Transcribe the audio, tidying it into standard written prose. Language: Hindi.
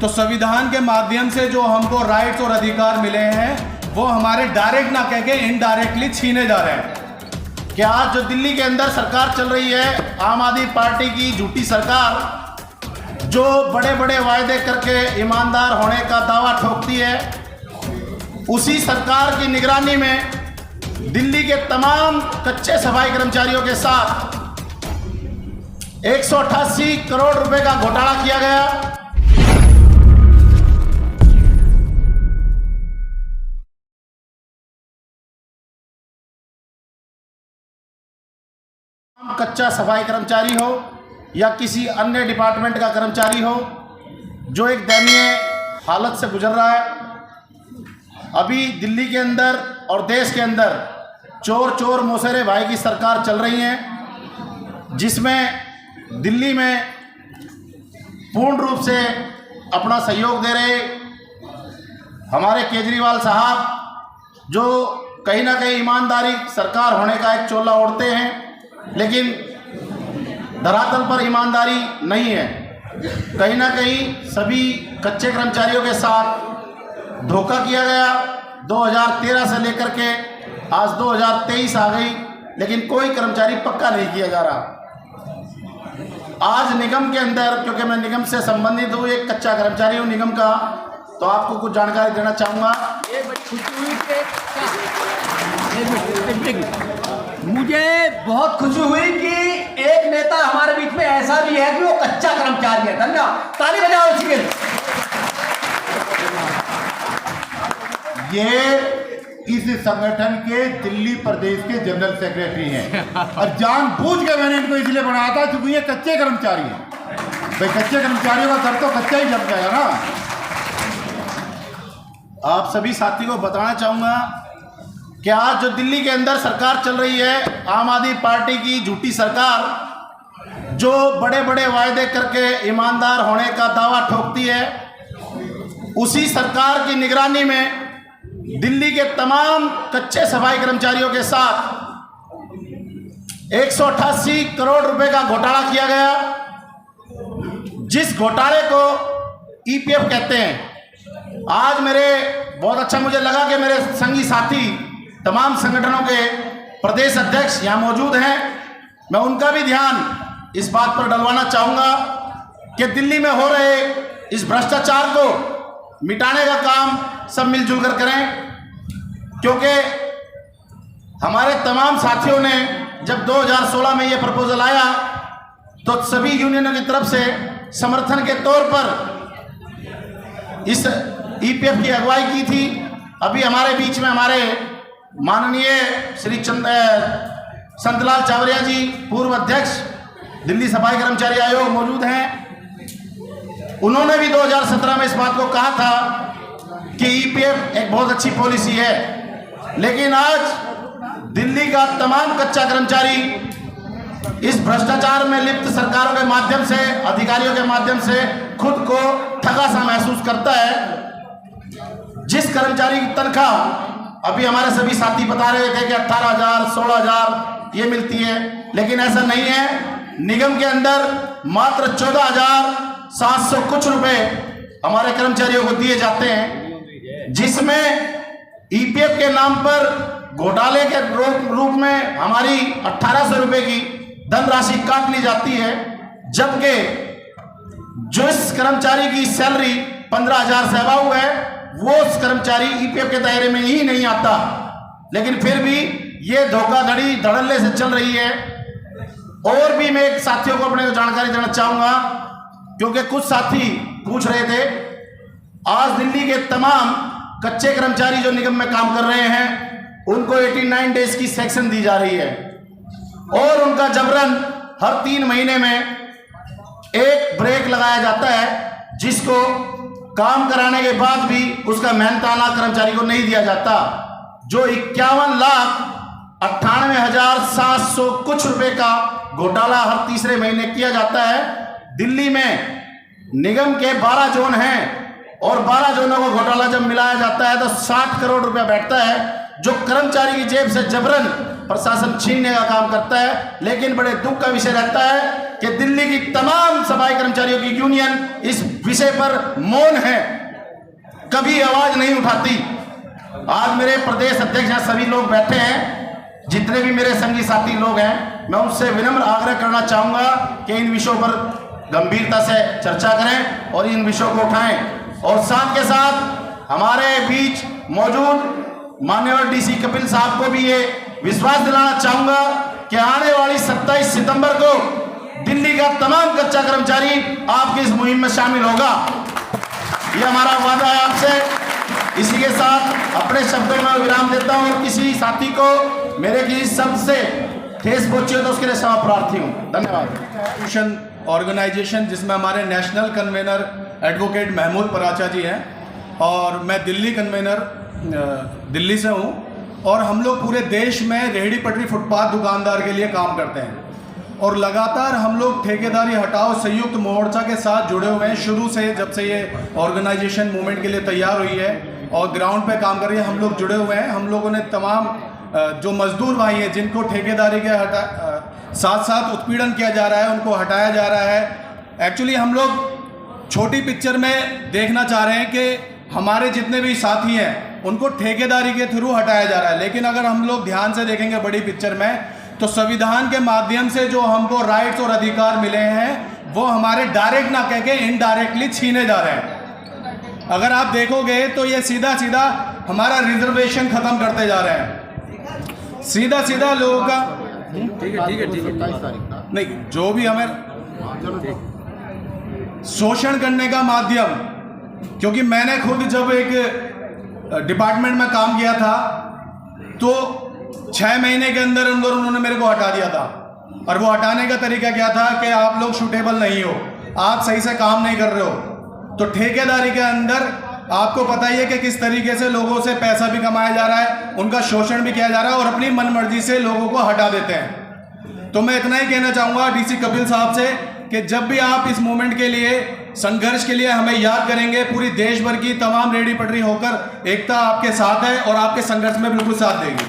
तो संविधान के माध्यम से जो हमको राइट्स और अधिकार मिले हैं वो हमारे डायरेक्ट ना कह के इनडायरेक्टली छीने जा रहे हैं। कि आज जो दिल्ली के अंदर सरकार चल रही है, आम आदमी पार्टी की झूठी सरकार, जो बड़े बड़े वायदे करके ईमानदार होने का दावा ठोकती है, उसी सरकार की निगरानी में दिल्ली के तमाम कच्चे सफाई कर्मचारियों के साथ 188 करोड़ रुपए का घोटाला किया गया। कच्चा सफाई कर्मचारी हो या किसी अन्य डिपार्टमेंट का कर्मचारी हो जो एक दयनीय हालत से गुजर रहा है। अभी दिल्ली के अंदर और देश के अंदर चोर चोर मौसेरे भाई की सरकार चल रही है, जिसमें दिल्ली में पूर्ण रूप से अपना सहयोग दे रहे हमारे केजरीवाल साहब, जो कहीं ना कहीं ईमानदारी सरकार होने का एक चोला ओढ़ते हैं, लेकिन धरातल पर ईमानदारी नहीं है। कहीं ना कहीं सभी कच्चे कर्मचारियों के साथ धोखा किया गया। 2013 से लेकर के आज 2023 आ गई, लेकिन कोई कर्मचारी पक्का नहीं किया जा रहा। आज निगम के अंदर, क्योंकि मैं निगम से संबंधित हूँ, एक कच्चा कर्मचारी हूँ निगम का, तो आपको कुछ जानकारी देना चाहूँगा। मुझे बहुत खुशी हुई कि एक नेता हमारे बीच में ऐसा भी है कि वो कच्चा कर्मचारी है। धन्यवाद, ताली बजाओ उसके लिए। ये इस संगठन के दिल्ली प्रदेश के जनरल सेक्रेटरी हैं और जानबूझ के मैंने इनको इसलिए बनाया था क्योंकि ये कच्चे कर्मचारी हैं। भाई कच्चे कर्मचारियों का सर तो कच्चा ही जम जाएगा ना। आप सभी साथी को बताना चाहूँगा कि आज जो दिल्ली के अंदर सरकार चल रही है, आम आदमी पार्टी की झूठी सरकार, जो बड़े बड़े वायदे करके ईमानदार होने का दावा ठोकती है, उसी सरकार की निगरानी में दिल्ली के तमाम कच्चे सफाई कर्मचारियों के साथ 188 करोड़ रुपए का घोटाला किया गया, जिस घोटाले को ईपीएफ कहते हैं। आज मेरे बहुत अच्छा मुझे लगा कि मेरे संगी साथी तमाम संगठनों के प्रदेश अध्यक्ष यहाँ मौजूद हैं। मैं उनका भी ध्यान इस बात पर डलवाना चाहूँगा कि दिल्ली में हो रहे इस भ्रष्टाचार को मिटाने का काम सब मिलजुल कर करें, क्योंकि हमारे तमाम साथियों ने जब 2016 में ये प्रपोजल आया तो सभी यूनियनों की तरफ से समर्थन के तौर पर इस ईपीएफ की अगुवाई की थी। अभी हमारे बीच में हमारे माननीय श्री संतलाल चावरिया जी, पूर्व अध्यक्ष दिल्ली सफाई कर्मचारी आयोग, मौजूद हैं। उन्होंने भी 2017 में इस बात को कहा था कि ईपीएफ एक बहुत अच्छी पॉलिसी है, लेकिन आज दिल्ली का तमाम कच्चा कर्मचारी इस भ्रष्टाचार में लिप्त सरकारों के माध्यम से, अधिकारियों के माध्यम से खुद को ठगा सा महसूस करता है। जिस कर्मचारी की तनख्वाह अभी हमारे सभी साथी बता रहे थे कि 18,000 16,000 ये मिलती है, लेकिन ऐसा नहीं है। निगम के अंदर मात्र 14,700 कुछ रुपए हमारे कर्मचारियों को दिए जाते हैं, जिसमें ईपीएफ के नाम पर घोटाले के रूप में हमारी 1,800 रुपए की धनराशि काट ली जाती है, जबकि जिस कर्मचारी की सैलरी 15,000 से अबव है वो कर्मचारी ईपीएफ के दायरे में ही नहीं आता। लेकिन फिर भी ये धोखाधड़ी धड़ल्ले से चल रही है। और भी मैं एक साथियों को अपने को जानकारी देना चाहूँगा, क्योंकि कुछ साथी पूछ रहे थे। आज दिल्ली के तमाम कच्चे कर्मचारी जो निगम में काम कर रहे हैं, उनको 89 डेज की सेक्शन दी जा रही है और उनका जबरन हर 3 महीने में एक ब्रेक लगाया जाता है, जिसको काम कराने के बाद भी उसका मेहनताना कर्मचारी को नहीं दिया जाता। जो 51,98,700 कुछ रुपए का घोटाला हर तीसरे महीने किया जाता है। दिल्ली में निगम के 12 जोन हैं और 12 जोनों को घोटाला जब मिलाया जाता है तो 60 करोड़ रुपया बैठता है, जो कर्मचारी की जेब से जबरन प्रशासन छीनने का काम करता है। लेकिन बड़े दुख का विषय रहता है कि दिल्ली की तमाम सफाई कर्मचारियों की यूनियन इस विषय पर मौन है, कभी आवाज नहीं उठाती। आज मेरे प्रदेश अध्यक्ष यहाँ सभी लोग बैठे हैं, जितने भी मेरे संगी साथी लोग हैं, मैं उनसे विनम्र आग्रह करना चाहूंगा कि इन विषयों पर गंभीरता से चर्चा करें और इन विषयों को उठाएं। और साथ के साथ हमारे बीच मौजूद माननीय डीसी कपिल साहब को भी ये विश्वास दिलाना चाहूंगा कि आने वाली 27 सितंबर को दिल्ली का तमाम कच्चा कर्मचारी आपकी इस मुहिम में शामिल होगा। ये हमारा वादा है आपसे। इसी के साथ अपने शब्दों में विराम देता हूं और किसी साथी को मेरे किसी शब्द से ठेस पहुंची हो तो उसके लिए क्षमा प्रार्थी हूं। धन्यवाद। ऑर्गेनाइजेशन जिसमें हमारे national convener advocate Mahmood Paracha ji हैं और मैं दिल्ली कन्वेनर दिल्ली से हूं, और हम लोग पूरे देश में रेहड़ी पटरी फुटपाथ दुकानदार के लिए काम करते हैं और लगातार हम लोग ठेकेदारी हटाओ संयुक्त मोर्चा के साथ जुड़े हुए हैं। शुरू से जब से ये ऑर्गेनाइजेशन मूवमेंट के लिए तैयार हुई है और ग्राउंड पे काम कर रही है, हम लोग जुड़े हुए हैं। हम लोगों ने तमाम जो मजदूर भाई हैं जिनको ठेकेदारी के साथ साथ उत्पीड़न किया जा रहा है उनको हटाया जा रहा है। एक्चुअली हम लोग छोटी पिक्चर में देखना चाह रहे हैं कि हमारे जितने भी साथी हैं उनको ठेकेदारी के थ्रू हटाया जा रहा है, लेकिन अगर हम लोग ध्यान से देखेंगे बड़ी पिक्चर में तो संविधान के माध्यम से जो हमको राइट्स और अधिकार मिले हैं वो हमारे डायरेक्ट ना कह के इनडायरेक्टली छीने जा रहे हैं। अगर आप देखोगे तो ये सीधा सीधा हमारा रिजर्वेशन खत्म करते जा रहे हैं, सीधा सीधा लोगों का ठीक है नहीं, जो भी हमें शोषण करने का माध्यम, क्योंकि मैंने खुद जब एक डिपार्टमेंट में काम किया था तो 6 महीने के अंदर उन्होंने मेरे को हटा दिया था। और वो हटाने का तरीका क्या था कि आप लोग सूटेबल नहीं हो, आप सही से काम नहीं कर रहे हो। तो ठेकेदारी के अंदर आपको पता ही है कि किस तरीके से लोगों से पैसा भी कमाया जा रहा है, उनका शोषण भी किया जा रहा है और अपनी मनमर्जी से लोगों को हटा देते हैं। तो मैं इतना ही कहना चाहूँगा डीसी कपिल साहब से कि जब भी आप इस मूवमेंट के लिए संघर्ष के लिए हमें याद करेंगे, पूरी देश भर की तमाम रेहड़ी पटरी होकर एकता आपके साथ है और आपके संघर्ष में बिल्कुल साथ देगी।